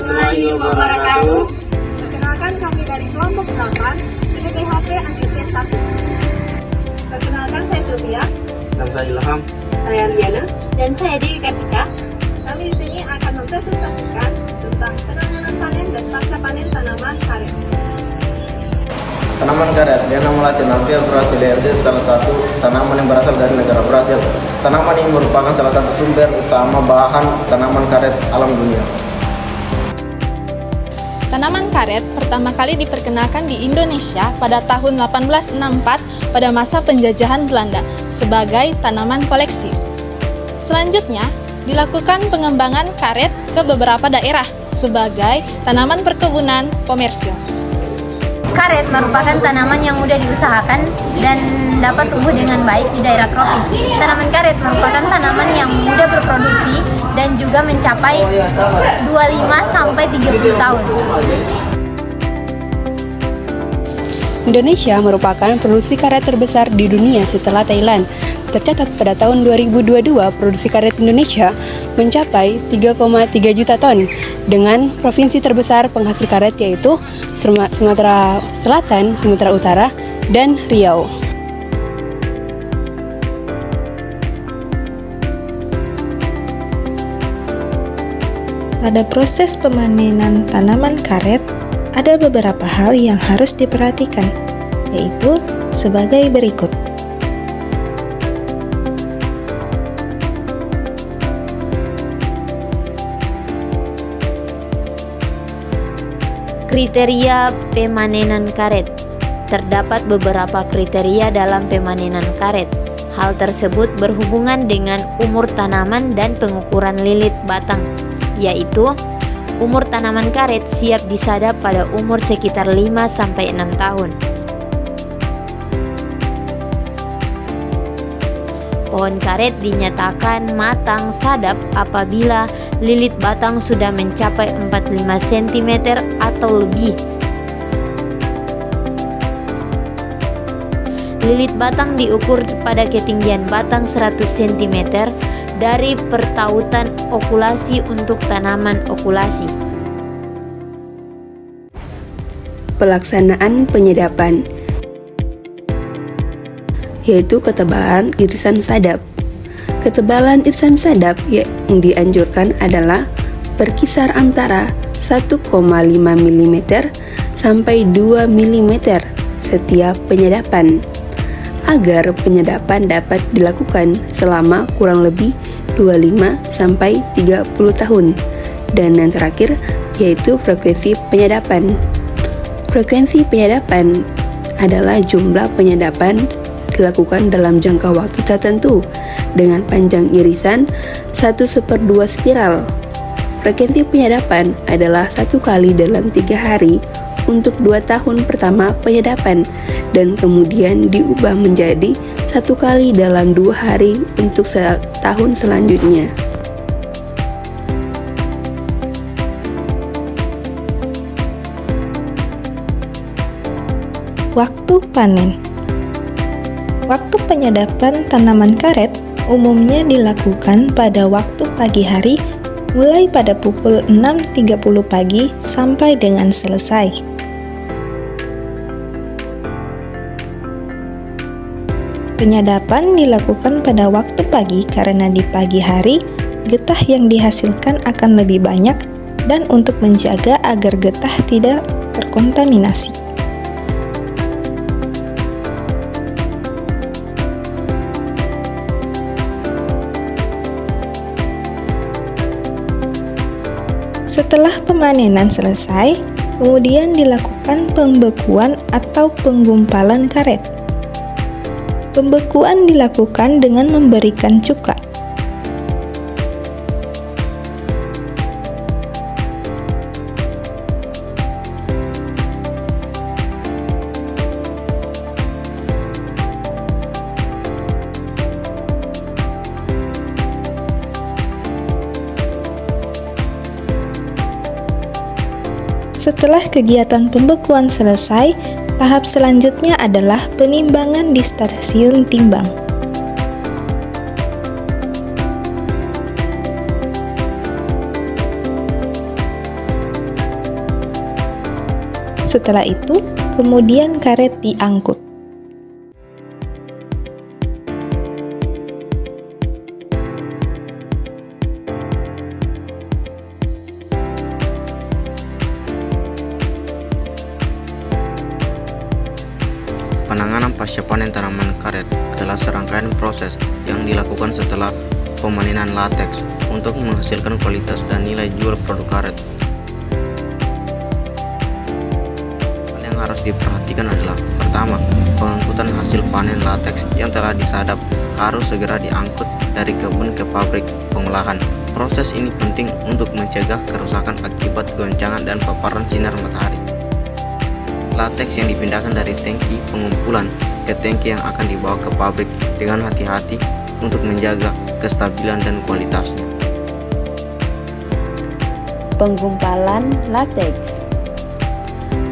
warahmatullahi wabarakatuh. Perkenalkan kami dari kelompok 8 PPHP Antites 1. Perkenalkan saya Sylvia. Dan saya Ilham. Saya Liana. Dan saya Dewi Kartika. Kami di sini akan mempresentasikan tentang penanganan panen dan pasca panen tanaman karet. Tanaman karet, Diana Latinavia brasiliensis, salah satu tanaman yang berasal dari negara Brasil. Tanaman ini merupakan salah satu sumber utama bahan tanaman karet alam dunia. Tanaman karet pertama kali diperkenalkan di Indonesia pada tahun 1864 pada masa penjajahan Belanda sebagai tanaman koleksi. Selanjutnya, dilakukan pengembangan karet ke beberapa daerah sebagai tanaman perkebunan komersil. Karet merupakan tanaman yang mudah diusahakan dan dapat tumbuh dengan baik di daerah tropis. Tanaman karet merupakan tanaman yang mudah berproduksi dan juga mencapai 25-30 tahun. Indonesia merupakan produksi karet terbesar di dunia setelah Thailand. Tercatat pada tahun 2022, produksi karet Indonesia mencapai 3,3 juta ton dengan provinsi terbesar penghasil karet yaitu Sumatera Selatan, Sumatera Utara, dan Riau. Pada proses pemanenan tanaman karet, ada beberapa hal yang harus diperhatikan, yaitu sebagai berikut. Kriteria pemanenan karet. Terdapat beberapa kriteria dalam pemanenan karet. Hal tersebut berhubungan dengan umur tanaman dan pengukuran lilit batang, yaitu umur tanaman karet siap disadap pada umur sekitar 5-6 tahun. Pohon karet dinyatakan matang sadap apabila lilit batang sudah mencapai 45 cm atau lebih. Lilit batang diukur pada ketinggian batang 100 cm dari pertautan okulasi untuk tanaman okulasi. Pelaksanaan penyedapan, yaitu ketebalan irisan sadap. Ketebalan irisan sadap yang dianjurkan adalah berkisar antara 1,5 mm sampai 2 mm setiap penyedapan, agar penyedapan dapat dilakukan selama kurang lebih 25 sampai 30 tahun. Dan yang terakhir yaitu frekuensi penyedapan. Frekuensi penyedapan adalah jumlah penyedapan dilakukan dalam jangka waktu tertentu dengan panjang irisan 1/2 spiral. Frekuensi penyadapan adalah 1 kali dalam 3 hari untuk 2 tahun pertama penyadapan dan kemudian diubah menjadi 1 kali dalam 2 hari untuk tahun selanjutnya. Waktu panen. Waktu penyadapan tanaman karet umumnya dilakukan pada waktu pagi hari mulai pada pukul 6.30 pagi sampai dengan selesai. Penyadapan dilakukan pada waktu pagi karena di pagi hari getah yang dihasilkan akan lebih banyak dan untuk menjaga agar getah tidak terkontaminasi. Setelah pemanenan selesai, kemudian dilakukan pembekuan atau penggumpalan karet. Pembekuan dilakukan dengan memberikan cuka. Setelah kegiatan pembekuan selesai, tahap selanjutnya adalah penimbangan di stasiun timbang. Setelah itu, kemudian karet diangkut. Penanganan pasca panen tanaman karet adalah serangkaian proses yang dilakukan setelah pemanenan lateks untuk menghasilkan kualitas dan nilai jual produk karet. Hal yang harus diperhatikan adalah: pertama, pengangkutan hasil panen lateks yang telah disadap harus segera diangkut dari kebun ke pabrik pengolahan. Proses ini penting untuk mencegah kerusakan akibat goncangan dan paparan sinar matahari. Lateks yang dipindahkan dari tangki pengumpulan ke tangki yang akan dibawa ke pabrik dengan hati-hati untuk menjaga kestabilan dan kualitasnya. Penggumpalan lateks.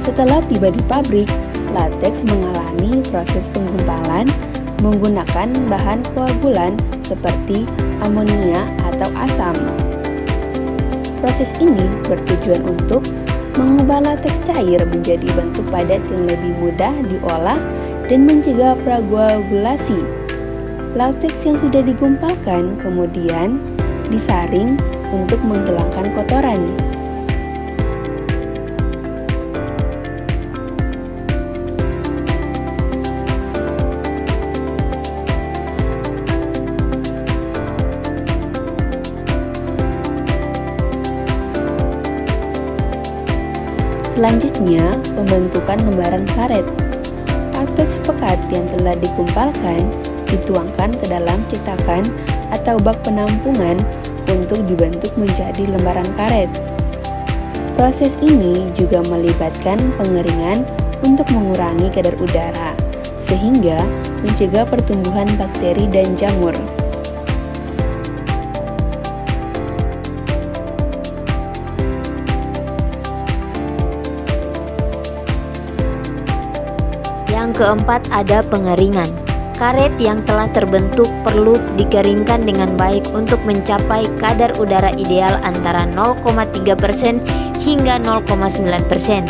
Setelah tiba di pabrik, lateks mengalami proses penggumpalan menggunakan bahan koagulan seperti amonia atau asam. Proses ini bertujuan untuk mengubah lateks cair menjadi bentuk padat yang lebih mudah diolah dan mencegah prakoagulasi. Lateks yang sudah digumpalkan kemudian disaring untuk menghilangkan kotoran. Selanjutnya, pembentukan lembaran karet. Lateks pekat yang telah digumpalkan dituangkan ke dalam cetakan atau bak penampungan untuk dibentuk menjadi lembaran karet. Proses ini juga melibatkan pengeringan untuk mengurangi kadar udara, sehingga mencegah pertumbuhan bakteri dan jamur. Yang keempat ada pengeringan. Karet yang telah terbentuk perlu dikeringkan dengan baik untuk mencapai kadar udara ideal antara 0,3% hingga 0,9%.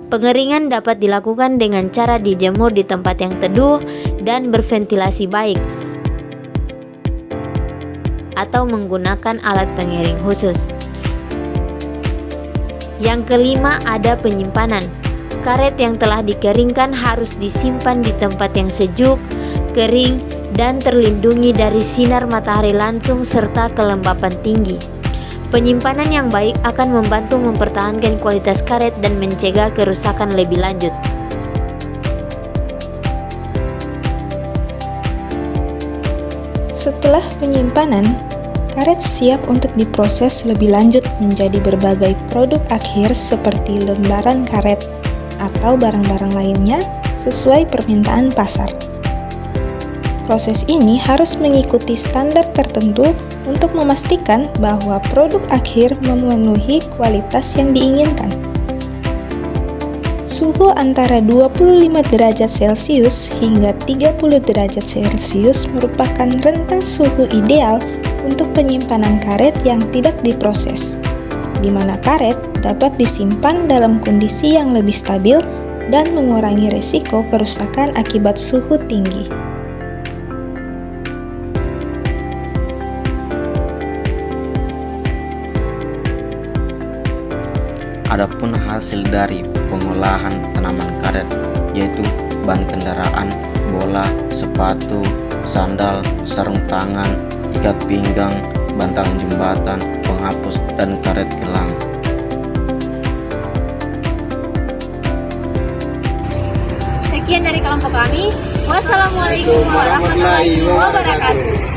Pengeringan dapat dilakukan dengan cara dijemur di tempat yang teduh dan berventilasi baik, atau menggunakan alat pengiring khusus. Yang kelima ada penyimpanan. Karet yang telah dikeringkan harus disimpan di tempat yang sejuk, kering, dan terlindungi dari sinar matahari langsung serta kelembapan tinggi. Penyimpanan yang baik akan membantu mempertahankan kualitas karet dan mencegah kerusakan lebih lanjut. Setelah penyimpanan, karet siap untuk diproses lebih lanjut menjadi berbagai produk akhir seperti lembaran karet atau barang-barang lainnya sesuai permintaan pasar. Proses ini harus mengikuti standar tertentu untuk memastikan bahwa produk akhir memenuhi kualitas yang diinginkan. Suhu antara 25 derajat Celcius hingga 30 derajat Celcius merupakan rentang suhu ideal untuk penyimpanan karet yang tidak diproses, di mana karet dapat disimpan dalam kondisi yang lebih stabil dan mengurangi risiko kerusakan akibat suhu tinggi. Adapun hasil dari pengolahan tanaman karet yaitu ban kendaraan, bola, sepatu, sandal, sarung tangan, ikat pinggang, bantalan jembatan, penghapus, dan karet gelang. Sekian dari kelompok kami. Wassalamualaikum warahmatullahi wabarakatuh.